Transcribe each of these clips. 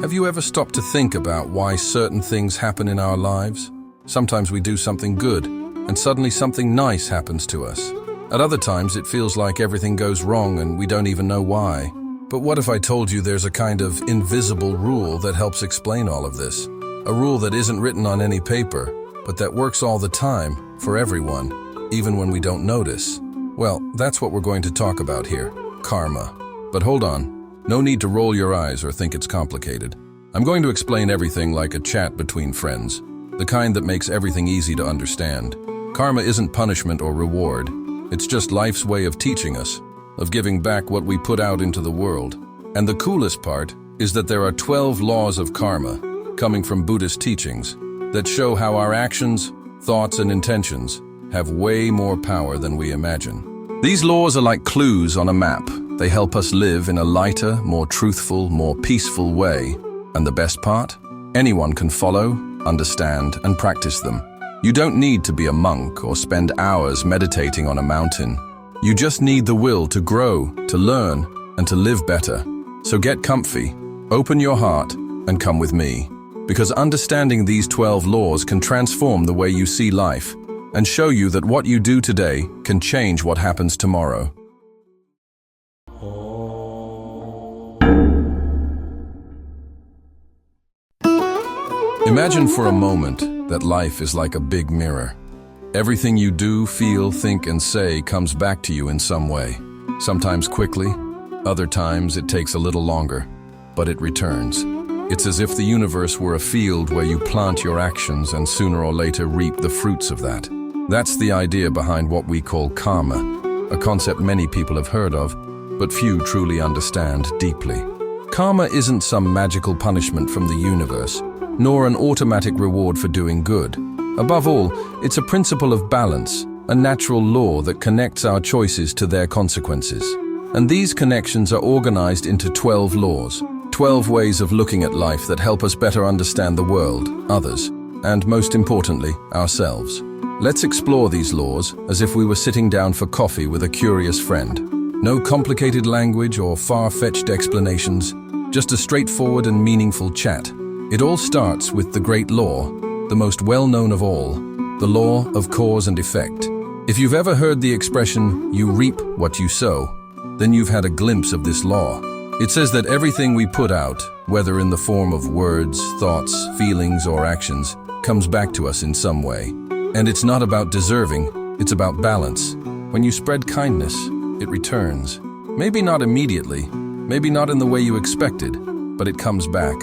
Have you ever stopped to think about why certain things happen in our lives? Sometimes we do something good, and suddenly something nice happens to us. At other times, it feels like everything goes wrong and we don't even know why. But what if I told you there's a kind of invisible rule that helps explain all of this? A rule that isn't written on any paper, but that works all the time, for everyone, even when we don't notice. Well, that's what we're going to talk about here, karma. But hold on, no need to roll your eyes or think it's complicated. I'm going to explain everything like a chat between friends, the kind that makes everything easy to understand. Karma isn't punishment or reward. It's just life's way of teaching us, of giving back what we put out into the world. And the coolest part is that there are 12 laws of karma, coming from Buddhist teachings, that show how our actions, thoughts, and intentions have way more power than we imagine. These laws are like clues on a map. They help us live in a lighter, more truthful, more peaceful way. And the best part? Anyone can follow, understand, and practice them. You don't need to be a monk or spend hours meditating on a mountain. You just need the will to grow, to learn, and to live better. So get comfy, open your heart, and come with me. Because understanding these 12 laws can transform the way you see life and show you that what you do today can change what happens tomorrow. Imagine for a moment that life is like a big mirror. Everything you do, feel, think, and say comes back to you in some way. Sometimes quickly, other times it takes a little longer, but it returns. It's as if the universe were a field where you plant your actions and sooner or later reap the fruits of that. That's the idea behind what we call karma, a concept many people have heard of, but few truly understand deeply. Karma isn't some magical punishment from the universe, nor an automatic reward for doing good. Above all, it's a principle of balance, a natural law that connects our choices to their consequences. And these connections are organized into 12 laws, 12 ways of looking at life that help us better understand the world, others, and most importantly, ourselves. Let's explore these laws as if we were sitting down for coffee with a curious friend. No complicated language or far-fetched explanations, just a straightforward and meaningful chat. It all starts with the great law, the most well-known of all, the law of cause and effect. If you've ever heard the expression, "you reap what you sow," then you've had a glimpse of this law. It says that everything we put out, whether in the form of words, thoughts, feelings, or actions, comes back to us in some way. And it's not about deserving, it's about balance. When you spread kindness, it returns. Maybe not immediately, maybe not in the way you expected, but it comes back.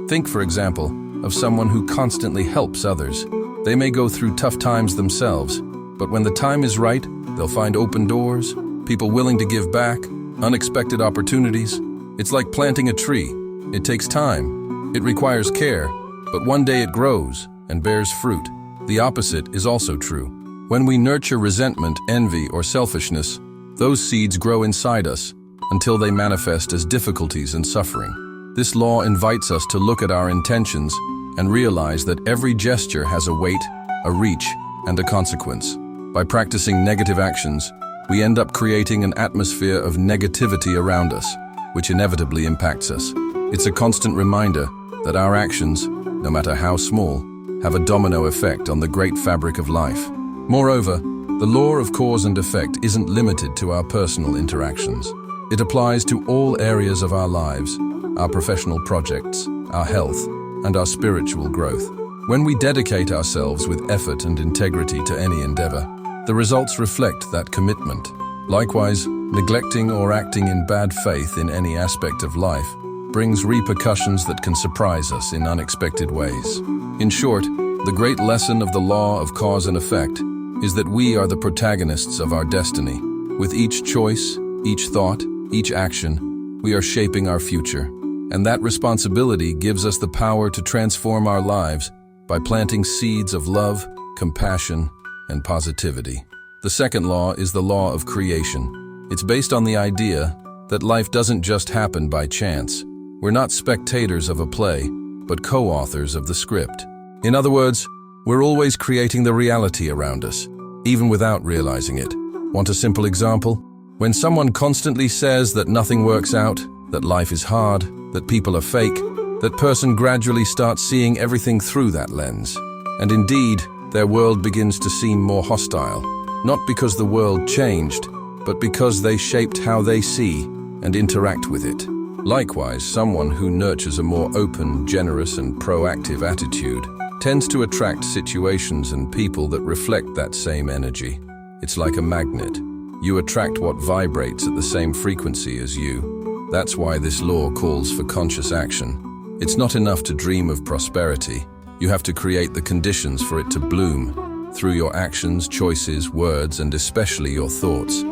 Think, for example, of someone who constantly helps others. They may go through tough times themselves, but when the time is right, they'll find open doors, people willing to give back, unexpected opportunities. It's like planting a tree. It takes time, it requires care, but one day it grows and bears fruit. The opposite is also true. When we nurture resentment, envy, or selfishness, those seeds grow inside us until they manifest as difficulties and suffering. This law invites us to look at our intentions and realize that every gesture has a weight, a reach, and a consequence. By practicing negative actions, we end up creating an atmosphere of negativity around us, which inevitably impacts us. It's a constant reminder that our actions, no matter how small, have a domino effect on the great fabric of life. Moreover, the law of cause and effect isn't limited to our personal interactions. It applies to all areas of our lives, our professional projects, our health, and our spiritual growth. When we dedicate ourselves with effort and integrity to any endeavor, the results reflect that commitment. Likewise, neglecting or acting in bad faith in any aspect of life brings repercussions that can surprise us in unexpected ways. In short, the great lesson of the law of cause and effect is that we are the protagonists of our destiny. With each choice, each thought, each action, we are shaping our future. And that responsibility gives us the power to transform our lives by planting seeds of love, compassion, and positivity. The second law is the law of creation. It's based on the idea that life doesn't just happen by chance. We're not spectators of a play, but co-authors of the script. In other words, we're always creating the reality around us, even without realizing it. Want a simple example? When someone constantly says that nothing works out, that life is hard, that people are fake, That person gradually starts seeing everything through that lens. And indeed, their world begins to seem more hostile, not because the world changed, but because they shaped how they see and interact with it. Likewise, someone who nurtures a more open, generous, and proactive attitude tends to attract situations and people that reflect that same energy. It's like a magnet. You attract what vibrates at the same frequency as you. That's why this law calls for conscious action. It's not enough to dream of prosperity. You have to create the conditions for it to bloom through your actions, choices, words, and especially your thoughts.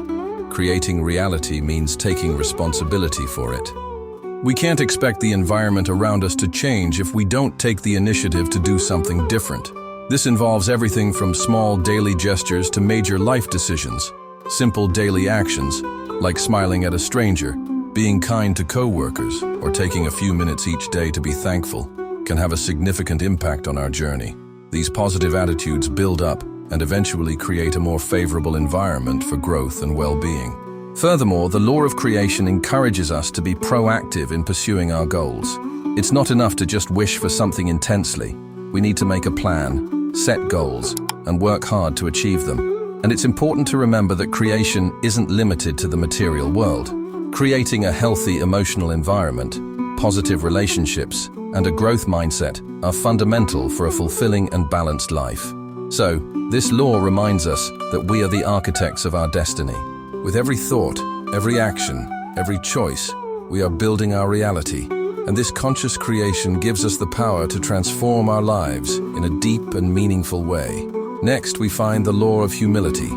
Creating reality means taking responsibility for it. We can't expect the environment around us to change if we don't take the initiative to do something different. This involves everything from small daily gestures to major life decisions. Simple daily actions, like smiling at a stranger, being kind to co-workers, or taking a few minutes each day to be thankful, can have a significant impact on our journey. These positive attitudes build up and eventually create a more favorable environment for growth and well-being. Furthermore, the law of creation encourages us to be proactive in pursuing our goals. It's not enough to just wish for something intensely. We need to make a plan, set goals, and work hard to achieve them. And it's important to remember that creation isn't limited to the material world. Creating a healthy emotional environment, positive relationships, and a growth mindset are fundamental for a fulfilling and balanced life. So, this law reminds us that we are the architects of our destiny. With every thought, every action, every choice, we are building our reality. And this conscious creation gives us the power to transform our lives in a deep and meaningful way. Next, we find the law of humility.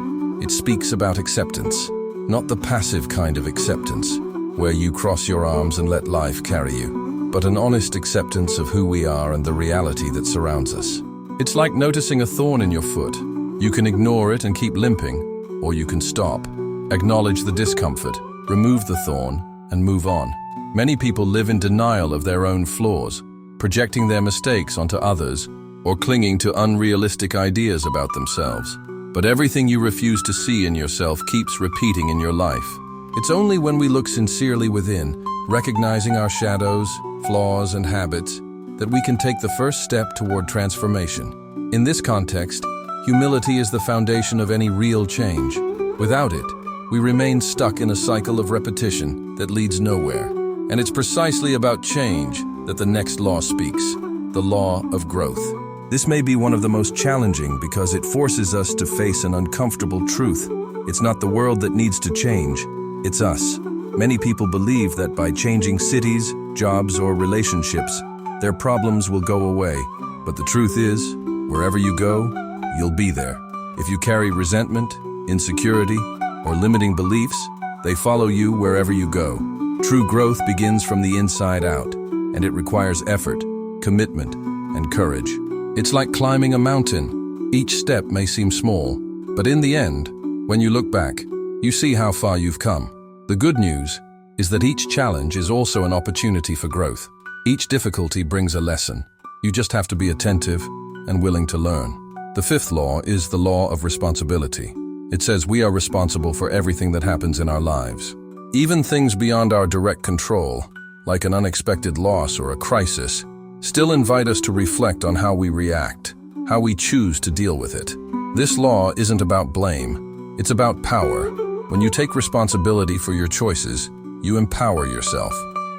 It speaks about acceptance, not the passive kind of acceptance, where you cross your arms and let life carry you, but an honest acceptance of who we are and the reality that surrounds us. It's like noticing a thorn in your foot. You can ignore it and keep limping, or you can stop, acknowledge the discomfort, remove the thorn, and move on. Many people live in denial of their own flaws, projecting their mistakes onto others, or clinging to unrealistic ideas about themselves. But everything you refuse to see in yourself keeps repeating in your life. It's only when we look sincerely within, recognizing our shadows, flaws, and habits, that we can take the first step toward transformation. In this context, humility is the foundation of any real change. Without it, we remain stuck in a cycle of repetition that leads nowhere. And it's precisely about change that the next law speaks, the law of growth. This may be one of the most challenging because it forces us to face an uncomfortable truth. It's not the world that needs to change, it's us. Many people believe that by changing cities, jobs, or relationships, their problems will go away. But the truth is, wherever you go, you'll be there. If you carry resentment, insecurity, or limiting beliefs, they follow you wherever you go. True growth begins from the inside out, and it requires effort, commitment, and courage. It's like climbing a mountain. Each step may seem small, but in the end, when you look back, you see how far you've come. The good news is that each challenge is also an opportunity for growth. Each difficulty brings a lesson. You just have to be attentive and willing to learn. The fifth law is the law of responsibility. It says we are responsible for everything that happens in our lives. Even things beyond our direct control, like an unexpected loss or a crisis, still invite us to reflect on how we react, how we choose to deal with it. This law isn't about blame, it's about power. When you take responsibility for your choices, you empower yourself.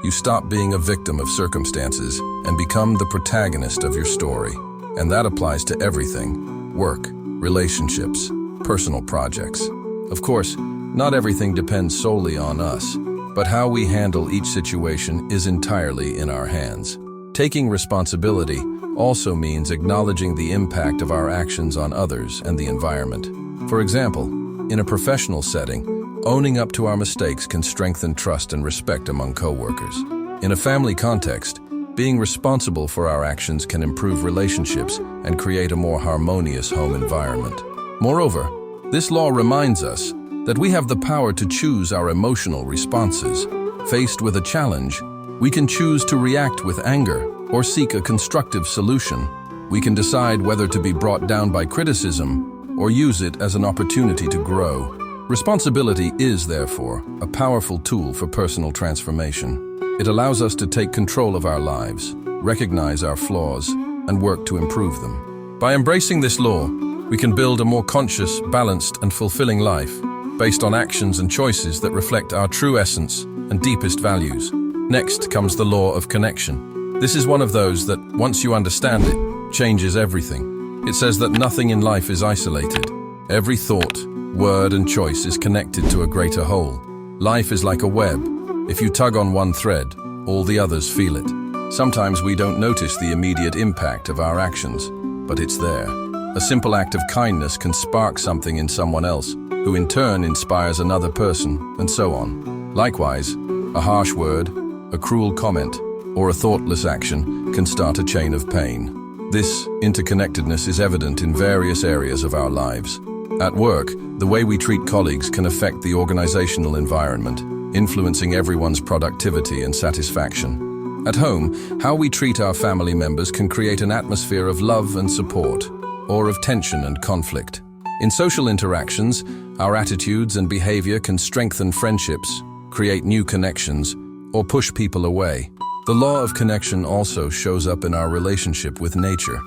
You stop being a victim of circumstances and become the protagonist of your story. And that applies to everything: work, relationships, personal projects. Of course, not everything depends solely on us, but how we handle each situation is entirely in our hands. Taking responsibility also means acknowledging the impact of our actions on others and the environment. For example, in a professional setting, owning up to our mistakes can strengthen trust and respect among coworkers. In a family context, being responsible for our actions can improve relationships and create a more harmonious home environment. Moreover, this law reminds us that we have the power to choose our emotional responses. Faced with a challenge, we can choose to react with anger or seek a constructive solution. We can decide whether to be brought down by criticism or use it as an opportunity to grow. Responsibility is, therefore, a powerful tool for personal transformation. It allows us to take control of our lives, recognize our flaws, and work to improve them. By embracing this law, we can build a more conscious, balanced, and fulfilling life based on actions and choices that reflect our true essence and deepest values. Next comes the law of connection. This is one of those that, once you understand it, changes everything. It says that nothing in life is isolated. Every thought, word, and choice is connected to a greater whole. Life is like a web. If you tug on one thread, all the others feel it. Sometimes we don't notice the immediate impact of our actions, but it's there. A simple act of kindness can spark something in someone else, who in turn inspires another person, and so on. Likewise, a harsh word, a cruel comment, or a thoughtless action can start a chain of pain. This interconnectedness is evident in various areas of our lives. At work, the way we treat colleagues can affect the organizational environment, influencing everyone's productivity and satisfaction. At home, how we treat our family members can create an atmosphere of love and support, or of tension and conflict. In social interactions, our attitudes and behavior can strengthen friendships, create new connections, or push people away. The law of connection also shows up in our relationship with nature.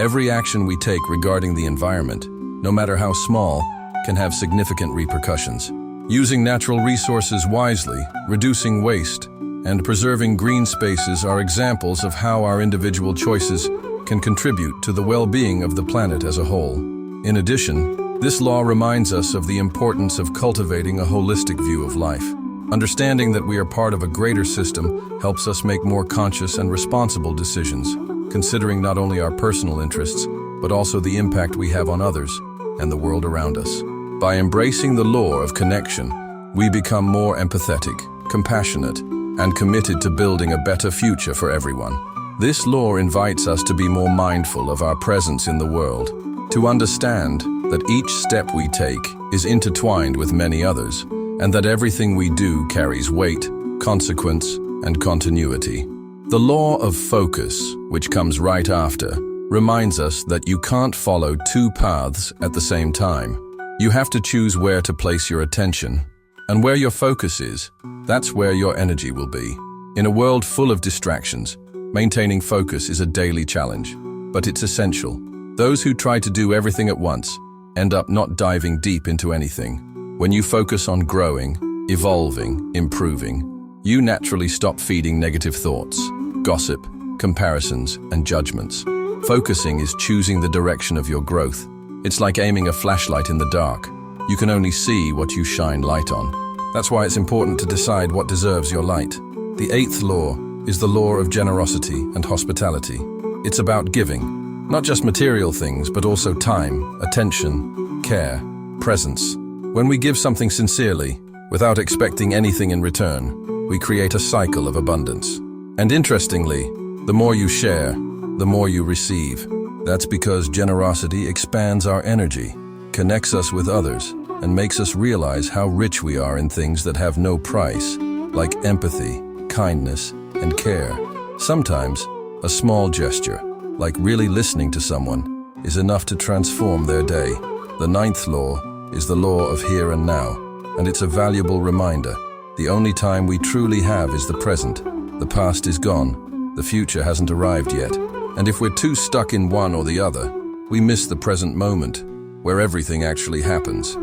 Every action we take regarding the environment, no matter how small, can have significant repercussions. Using natural resources wisely, reducing waste, and preserving green spaces are examples of how our individual choices can contribute to the well-being of the planet as a whole. In addition, this law reminds us of the importance of cultivating a holistic view of life. Understanding that we are part of a greater system helps us make more conscious and responsible decisions, considering not only our personal interests, but also the impact we have on others and the world around us. By embracing the law of connection, we become more empathetic, compassionate, and committed to building a better future for everyone. This law invites us to be more mindful of our presence in the world, to understand that each step we take is intertwined with many others, and that everything we do carries weight, consequence, and continuity. The law of focus, which comes right after, reminds us that you can't follow two paths at the same time. You have to choose where to place your attention, and where your focus is, that's where your energy will be. In a world full of distractions, maintaining focus is a daily challenge, but it's essential. Those who try to do everything at once end up not diving deep into anything. When you focus on growing, evolving, improving, you naturally stop feeding negative thoughts, gossip, comparisons, and judgments. Focusing is choosing the direction of your growth. It's like aiming a flashlight in the dark. You can only see what you shine light on. That's why it's important to decide what deserves your light. The eighth law is the law of generosity and hospitality. It's about giving, not just material things, but also time, attention, care, presence. When we give something sincerely, without expecting anything in return, we create a cycle of abundance. And interestingly, the more you share, the more you receive. That's because generosity expands our energy, connects us with others, and makes us realize how rich we are in things that have no price, like empathy, kindness, and care. Sometimes, a small gesture, like really listening to someone, is enough to transform their day. The ninth law is the law of here and now, and it's a valuable reminder. The only time we truly have is the present. The past is gone, the future hasn't arrived yet. And if we're too stuck in one or the other, we miss the present moment, where everything actually happens.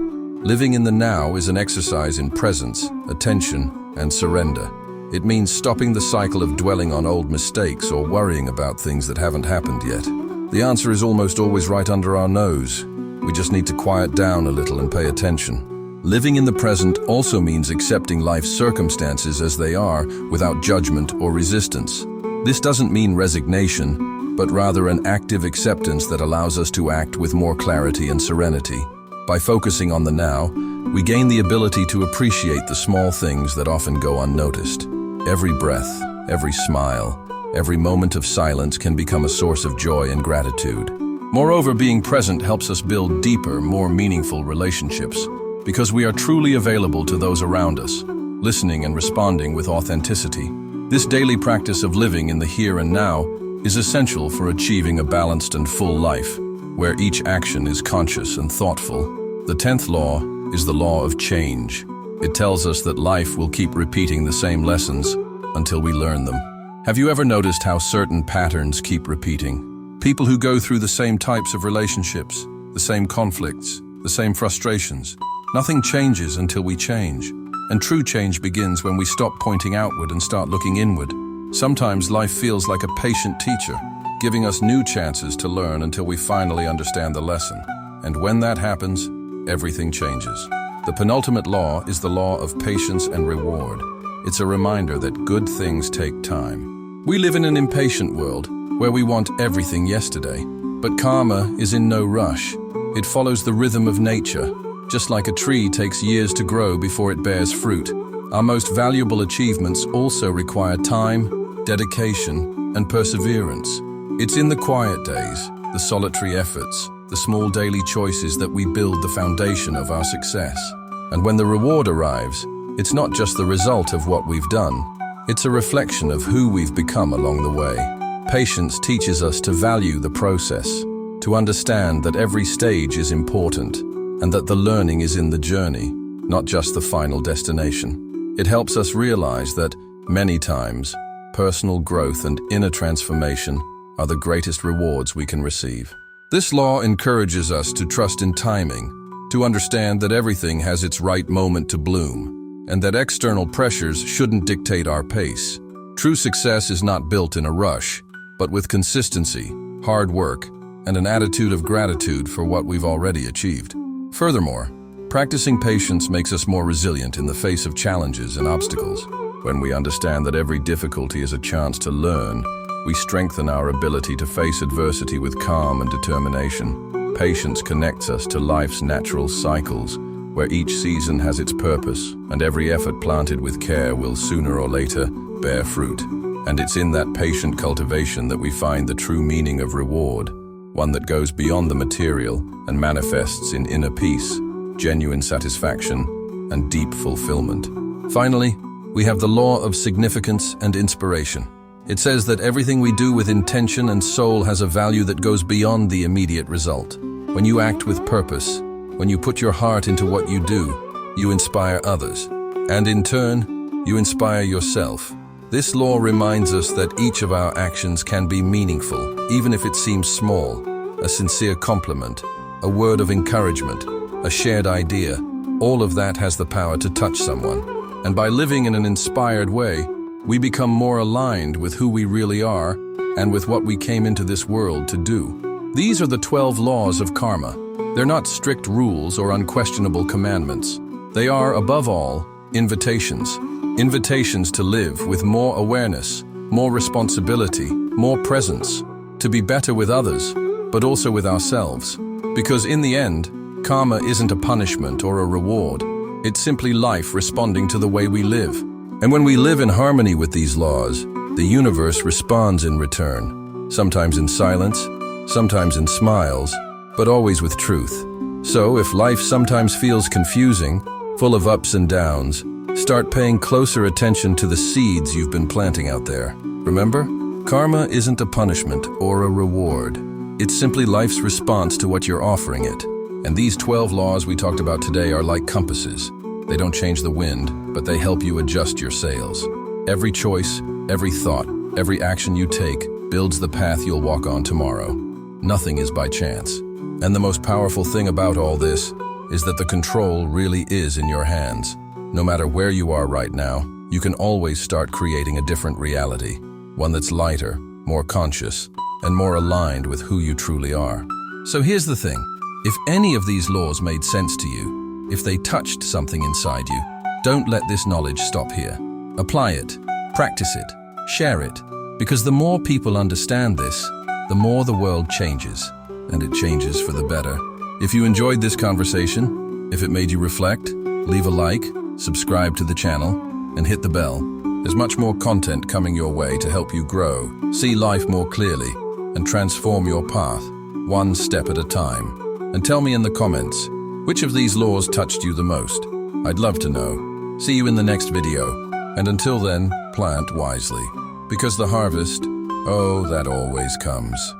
Living in the now is an exercise in presence, attention, and surrender. It means stopping the cycle of dwelling on old mistakes or worrying about things that haven't happened yet. The answer is almost always right under our nose. We just need to quiet down a little and pay attention. Living in the present also means accepting life's circumstances as they are without judgment or resistance. This doesn't mean resignation, but rather an active acceptance that allows us to act with more clarity and serenity. By focusing on the now, we gain the ability to appreciate the small things that often go unnoticed. Every breath, every smile, every moment of silence can become a source of joy and gratitude. Moreover, being present helps us build deeper, more meaningful relationships, because we are truly available to those around us, listening and responding with authenticity. This daily practice of living in the here and now is essential for achieving a balanced and full life, where each action is conscious and thoughtful. The 10th law is the law of change. It tells us that life will keep repeating the same lessons until we learn them. Have you ever noticed how certain patterns keep repeating? People who go through the same types of relationships, the same conflicts, the same frustrations. Nothing changes until we change. And true change begins when we stop pointing outward and start looking inward. Sometimes life feels like a patient teacher, giving us new chances to learn until we finally understand the lesson. And when that happens, everything changes. The penultimate law is the law of patience and reward. It's a reminder that good things take time. We live in an impatient world where we want everything yesterday. But karma is in no rush. It follows the rhythm of nature. Just like a tree takes years to grow before it bears fruit, our most valuable achievements also require time, dedication, and perseverance. It's in the quiet days, the solitary efforts, the small daily choices that we build the foundation of our success. And when the reward arrives, it's not just the result of what we've done, it's a reflection of who we've become along the way. Patience teaches us to value the process, to understand that every stage is important, and that the learning is in the journey, not just the final destination. It helps us realize that, many times, personal growth and inner transformation are the greatest rewards we can receive. This law encourages us to trust in timing, to understand that everything has its right moment to bloom, and that external pressures shouldn't dictate our pace. True success is not built in a rush, but with consistency, hard work, and an attitude of gratitude for what we've already achieved. Furthermore, practicing patience makes us more resilient in the face of challenges and obstacles. When we understand that every difficulty is a chance to learn, we strengthen our ability to face adversity with calm and determination. Patience connects us to life's natural cycles, where each season has its purpose, and every effort planted with care will sooner or later bear fruit. And it's in that patient cultivation that we find the true meaning of reward, one that goes beyond the material and manifests in inner peace, genuine satisfaction, and deep fulfillment. Finally, we have the law of significance and inspiration. It says that everything we do with intention and soul has a value that goes beyond the immediate result. When you act with purpose, when you put your heart into what you do, you inspire others. And in turn, you inspire yourself. This law reminds us that each of our actions can be meaningful, even if it seems small. A sincere compliment, a word of encouragement, a shared idea, all of that has the power to touch someone. And by living in an inspired way, we become more aligned with who we really are and with what we came into this world to do. These are the 12 laws of karma. They're not strict rules or unquestionable commandments. They are, above all, invitations. Invitations to live with more awareness, more responsibility, more presence, to be better with others, but also with ourselves. Because in the end, karma isn't a punishment or a reward. It's simply life responding to the way we live. And when we live in harmony with these laws, the universe responds in return, sometimes in silence, sometimes in smiles, but always with truth. So if life sometimes feels confusing, full of ups and downs, start paying closer attention to the seeds you've been planting out there. Remember, karma isn't a punishment or a reward. It's simply life's response to what you're offering it. And these 12 laws we talked about today are like compasses. They don't change the wind, but they help you adjust your sails. Every choice, every thought, every action you take builds the path you'll walk on tomorrow. Nothing is by chance. And the most powerful thing about all this is that the control really is in your hands. No matter where you are right now, you can always start creating a different reality, one that's lighter, more conscious, and more aligned with who you truly are. So here's the thing. If any of these laws made sense to you, if they touched something inside you, don't let this knowledge stop here. Apply it, practice it, share it, because the more people understand this, the more the world changes, and it changes for the better. If you enjoyed this conversation, if it made you reflect, leave a like, subscribe to the channel, and hit the bell. There's much more content coming your way to help you grow, see life more clearly, and transform your path, one step at a time. And tell me in the comments, which of these laws touched you the most? I'd love to know. See you in the next video. And until then, plant wisely. Because the harvest, oh, that always comes.